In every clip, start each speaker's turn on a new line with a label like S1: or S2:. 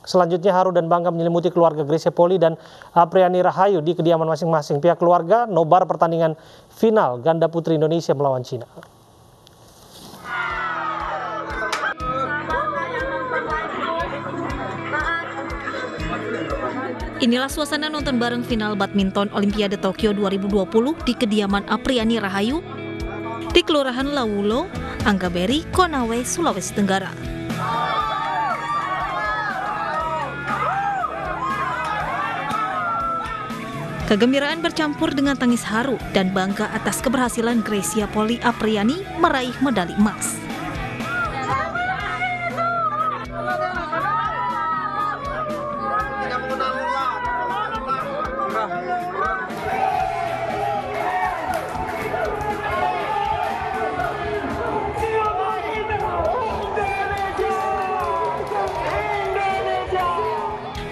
S1: Selanjutnya haru dan bangga menyelimuti keluarga Gracia Poli dan Apriani Rahayu di kediaman masing-masing. Pihak keluarga nobar pertandingan final ganda putri Indonesia melawan Cina.
S2: Inilah suasana nonton bareng final badminton Olimpiade Tokyo 2020 di kediaman Apriani Rahayu di Kelurahan Lawulo, Anggaberi, Konawe, Sulawesi Tenggara. Kegembiraan bercampur dengan tangis haru dan bangga atas keberhasilan Gracia Poli Apriani meraih medali emas.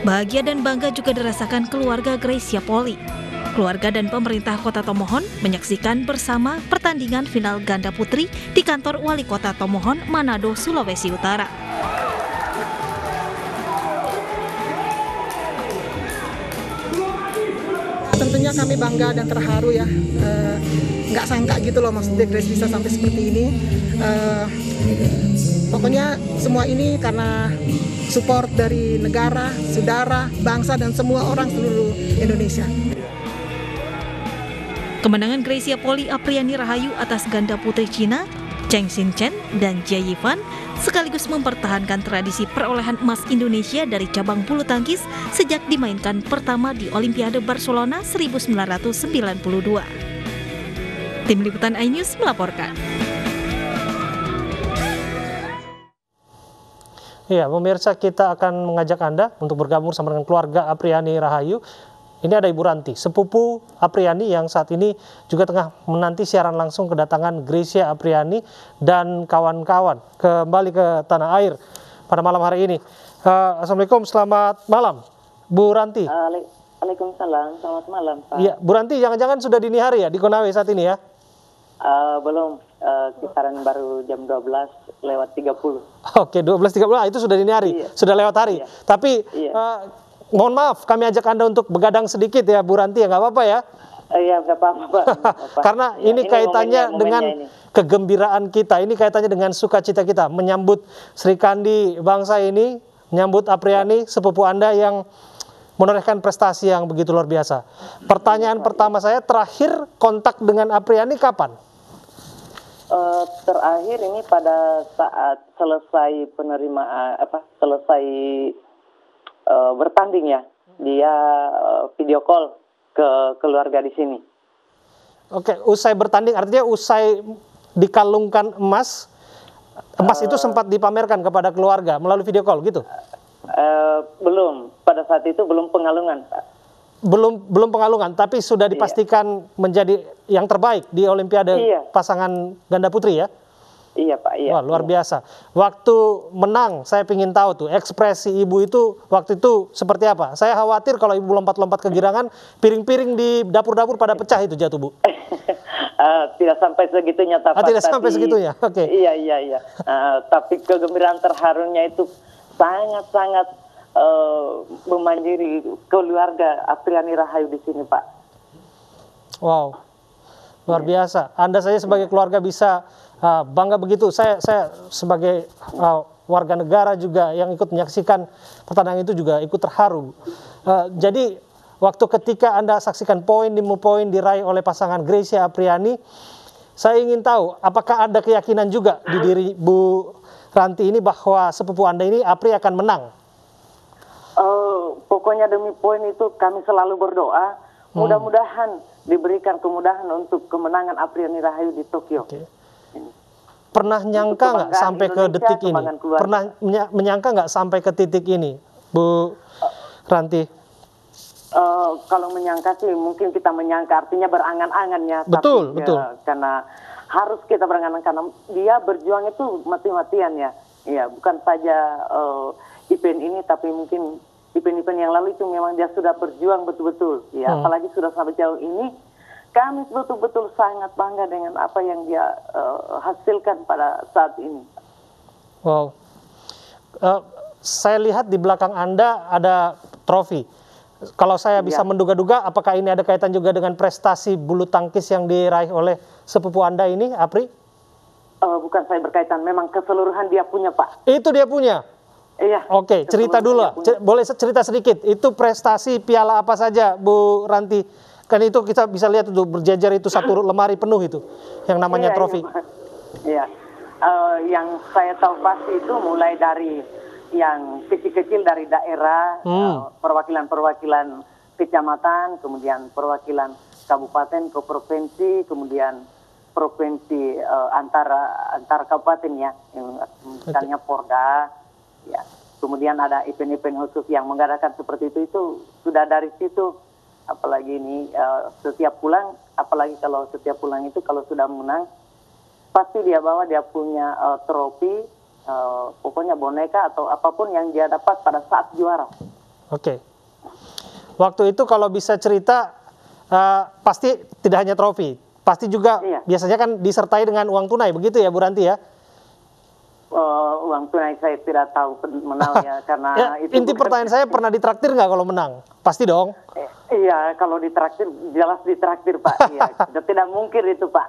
S2: Bahagia dan bangga juga dirasakan keluarga Gracia Poli. Keluarga dan pemerintah Kota Tomohon menyaksikan bersama pertandingan final ganda putri di kantor Wali Kota Tomohon, Manado, Sulawesi Utara.
S3: Tentunya kami bangga dan terharu ya, nggak sangka gitu loh maksudnya Grace bisa sampai seperti ini. Pokoknya semua ini karena support dari negara, saudara, bangsa, dan semua orang seluruh Indonesia.
S2: Kemenangan Gracia Poli Apriani Rahayu atas ganda putri Cina, Cheng Xin-chen dan Jia Yifan sekaligus mempertahankan tradisi perolehan emas Indonesia dari cabang bulu tangkis sejak dimainkan pertama di Olimpiade Barcelona 1992. Tim Liputan iNews melaporkan.
S1: Ya, pemirsa, kita akan mengajak Anda untuk bergabung sama dengan keluarga Apriani Rahayu. Ini ada Ibu Ranti, sepupu Apriani yang saat ini juga tengah menanti siaran langsung kedatangan Gracia Apriani dan kawan-kawan kembali ke tanah air pada malam hari ini. Assalamualaikum, selamat malam, Bu Ranti.
S4: Waalaikumsalam, selamat malam, Pak.
S1: Iya, Bu Ranti, jangan-jangan sudah dini hari ya di Konawe saat ini ya?
S4: Belum, kisaran baru jam 12:30.
S1: Oke, 12.30, itu sudah dini hari, iya. Sudah lewat hari. Iya. Tapi iya. Mohon maaf, kami ajak Anda untuk begadang sedikit ya, Bu Ranti, ya nggak apa-apa ya?
S4: Iya, nggak apa-apa, Pak.
S1: Karena ya, ini kaitannya dengan kegembiraan kita, ini kaitannya dengan sukacita kita menyambut Sri Kandi bangsa ini, menyambut Apriani, sepupu Anda yang menorehkan prestasi yang begitu luar biasa. Pertanyaan pertama saya, terakhir kontak dengan Apriani kapan?
S4: Terakhir ini pada saat selesai penerimaan, selesai bertanding ya, dia video call ke keluarga di sini. Oke,
S1: usai bertanding artinya usai dikalungkan emas itu sempat dipamerkan kepada keluarga melalui video call gitu?
S4: Belum, pada saat itu belum pengalungan, Pak.
S1: Belum pengalungan, tapi sudah dipastikan menjadi yang terbaik di Olimpiade pasangan ganda putri ya? Iya, Pak. Iya. Wah, luar biasa. Waktu menang, saya ingin tahu tuh ekspresi ibu itu waktu itu seperti apa? Saya khawatir kalau ibu lompat-lompat kegirangan, piring-piring di dapur-dapur pada pecah itu jatuh, Bu.
S4: Tidak sampai segitunya,
S1: tidak sampai segitunya. Oke.
S4: Iya. Tapi kegembiraan terharunya itu sangat-sangat memanjiri keluarga Apriani Rahayu di sini, Pak.
S1: Wow, luar biasa. Anda saja sebagai keluarga bisa bangga begitu. Saya sebagai warga negara juga yang ikut menyaksikan pertandingan itu juga ikut terharu. Jadi waktu ketika Anda saksikan poin demi poin diraih oleh pasangan Gracia Apriani, saya ingin tahu apakah ada keyakinan juga di diri Bu Ranti ini bahwa sepupu Anda ini Apri akan menang?
S4: Pokoknya demi poin itu kami selalu berdoa. Mudah-mudahan diberikan kemudahan untuk kemenangan Apriani Rahayu di Tokyo.
S1: Okay. Pernah nyangka nggak sampai ke detik ini? Pernah menyangka nggak sampai ke titik ini, Bu Ranti?
S4: Kalau menyangka sih mungkin kita menyangka, artinya berangan-angan ya.
S1: Betul.
S4: Karena harus kita berangan-angan karena dia berjuang itu mati-matian ya. Iya, bukan saja event ini, tapi mungkin event-event yang lalu itu memang dia sudah berjuang betul-betul. Ya, apalagi sudah sampai jauh ini, kami betul-betul sangat bangga dengan apa yang dia hasilkan pada saat ini.
S1: Wow. saya lihat di belakang Anda ada trofi. Kalau saya bisa menduga-duga, apakah ini ada kaitan juga dengan prestasi bulu tangkis yang diraih oleh sepupu Anda ini, Apri?
S4: Bukan saya berkaitan, memang keseluruhan dia punya, Pak.
S1: Itu dia punya?
S4: Iya.
S1: Oke, cerita dulu lah. Boleh cerita sedikit, itu prestasi piala apa saja, Bu Ranti? Kan itu kita bisa lihat itu berjajar itu satu lemari penuh itu, yang namanya trofi.
S4: Iya. Yang saya tahu pasti itu mulai dari yang kecil-kecil dari daerah, perwakilan-perwakilan kecamatan, kemudian perwakilan kabupaten ke provinsi, kemudian provinsi antar kabupaten ya, misalnya Porda, ya. Kemudian ada event-event khusus yang mengadakan seperti itu sudah dari situ. Apalagi ini setiap pulang, apalagi kalau setiap pulang itu kalau sudah menang, pasti dia bawa, dia punya trofi, pokoknya boneka atau apapun yang dia dapat pada saat juara.
S1: Oke. Waktu itu kalau bisa cerita, pasti tidak hanya trofi, pasti juga biasanya kan disertai dengan uang tunai, begitu ya Bu Ranti ya?
S4: Uang tunai saya tidak tahu menang ya, karena
S1: ya,
S4: itu
S1: inti pertanyaan saya, pernah ditraktir nggak kalau menang? Pasti dong.
S4: Iya, kalau ditraktir, jelas ditraktir Pak. Iya, tidak mungkin itu Pak.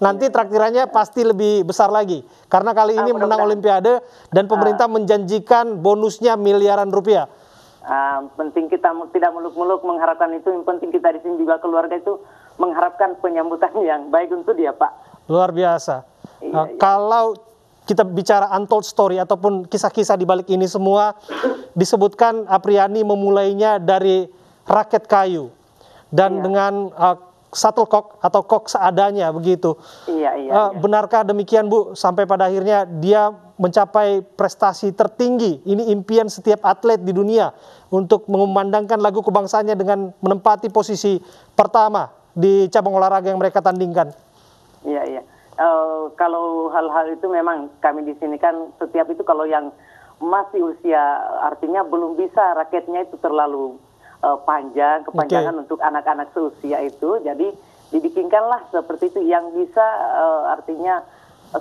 S1: Nanti traktirannya pasti lebih besar lagi, karena kali ini menang Olimpiade dan pemerintah menjanjikan bonusnya miliaran rupiah.
S4: Penting kita tidak muluk-muluk mengharapkan itu, yang penting kita di sini juga keluarga itu mengharapkan penyambutan yang baik untuk dia Pak.
S1: Luar biasa. Kalau kita bicara untold story ataupun kisah-kisah di balik ini semua, disebutkan Apriani memulainya dari raket kayu dan dengan shuttlecock atau kok seadanya begitu. Benarkah demikian Bu, sampai pada akhirnya dia mencapai prestasi tertinggi? Ini impian setiap atlet di dunia untuk mengumandangkan lagu kebangsaannya dengan menempati posisi pertama di cabang olahraga yang mereka tandingkan.
S4: Iya. Kalau hal-hal itu memang kami di sini kan setiap itu kalau yang masih usia, artinya belum bisa raketnya itu terlalu kepanjangan untuk anak-anak seusia itu, jadi dibikinkanlah seperti itu yang bisa artinya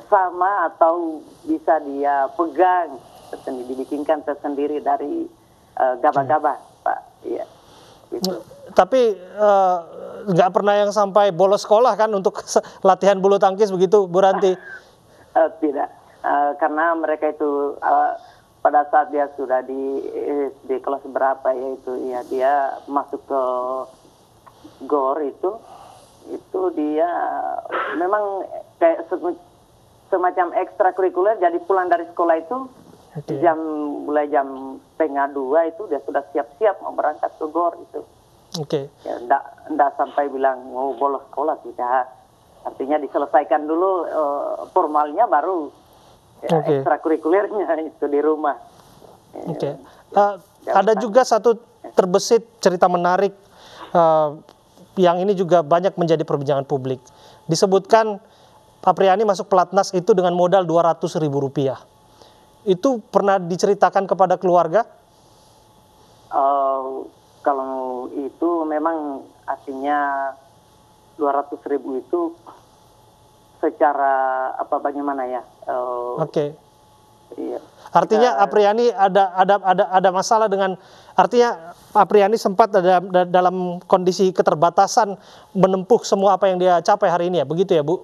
S4: sama atau bisa dia pegang, dibikinkan tersendiri dari gabah-gabah Pak. Iya. Gitu.
S1: Tapi nggak pernah yang sampai bolos sekolah kan untuk latihan bulu tangkis begitu, Bu Ranti?
S4: Tidak, karena mereka itu pada saat dia sudah di kelas berapa ya dia masuk ke GOR itu dia memang kayak semacam ekstrakurikuler, jadi pulang dari sekolah itu mulai jam 1:30 itu dia sudah siap-siap mau berangkat ke GOR itu. Ya, enggak sampai bilang mau bolos sekolah, tidak. Artinya diselesaikan dulu formalnya, baru ekstrakurikulernya itu di rumah.
S1: Ada juga satu terbesit cerita menarik yang ini juga banyak menjadi perbincangan publik. Disebutkan Apriani masuk pelatnas itu dengan modal Rp200.000. Itu pernah diceritakan kepada keluarga?
S4: Kalau itu memang artinya 200.000 itu secara bagaimana ya? Iya.
S1: Artinya Apriani ada masalah dengan, artinya Apriani sempat ada dalam kondisi keterbatasan menempuh semua apa yang dia capai hari ini ya, begitu ya Bu?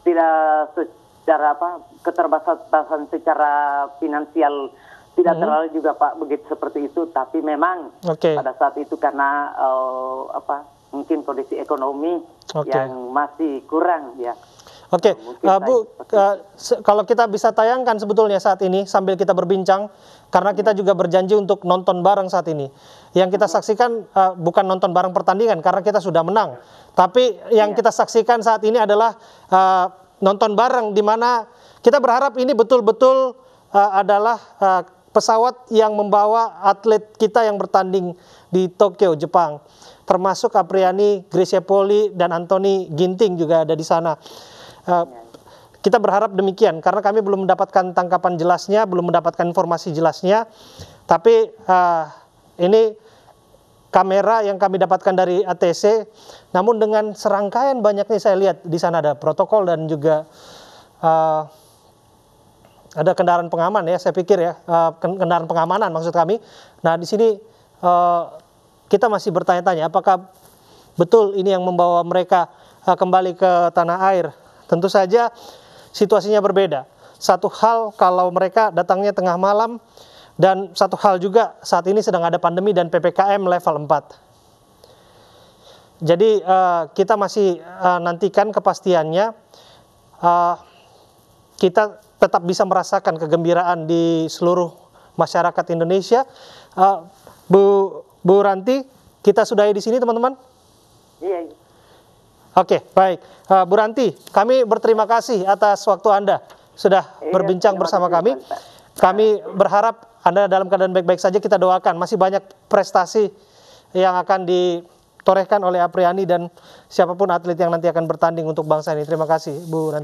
S4: Tidak secara keterbatasan secara finansial. Tidak terlalu juga Pak begitu seperti itu, tapi memang pada saat itu karena mungkin kondisi ekonomi yang masih kurang ya.
S1: Bu, kalau kita bisa tayangkan sebetulnya saat ini sambil kita berbincang, karena kita juga berjanji untuk nonton bareng saat ini. Yang kita saksikan bukan nonton bareng pertandingan karena kita sudah menang, tapi yang kita saksikan saat ini adalah nonton bareng, di mana kita berharap ini betul-betul adalah pesawat yang membawa atlet kita yang bertanding di Tokyo, Jepang. Termasuk Apriani, Gracia Poli, dan Anthony Ginting juga ada di sana. Kita berharap demikian, karena kami belum mendapatkan tangkapan jelasnya, belum mendapatkan informasi jelasnya. Tapi ini kamera yang kami dapatkan dari ATC, namun dengan serangkaian banyaknya saya lihat di sana ada protokol dan juga ada kendaraan pengaman ya, saya pikir ya, kendaraan pengamanan maksud kami. Nah, di sini kita masih bertanya-tanya apakah betul ini yang membawa mereka kembali ke tanah air. Tentu saja situasinya berbeda. Satu hal kalau mereka datangnya tengah malam, dan satu hal juga saat ini sedang ada pandemi dan PPKM level 4. Jadi kita masih nantikan kepastiannya. Kita tetap bisa merasakan kegembiraan di seluruh masyarakat Indonesia. Bu Ranti, kita sudahi di sini teman-teman.
S4: Iya.
S1: Oke, baik. Bu Ranti, kami berterima kasih atas waktu Anda sudah berbincang bersama kami. Kami berharap Anda dalam keadaan baik-baik saja. Kita doakan masih banyak prestasi yang akan ditorehkan oleh Apriani dan siapapun atlet yang nanti akan bertanding untuk bangsa ini. Terima kasih, Bu Ranti.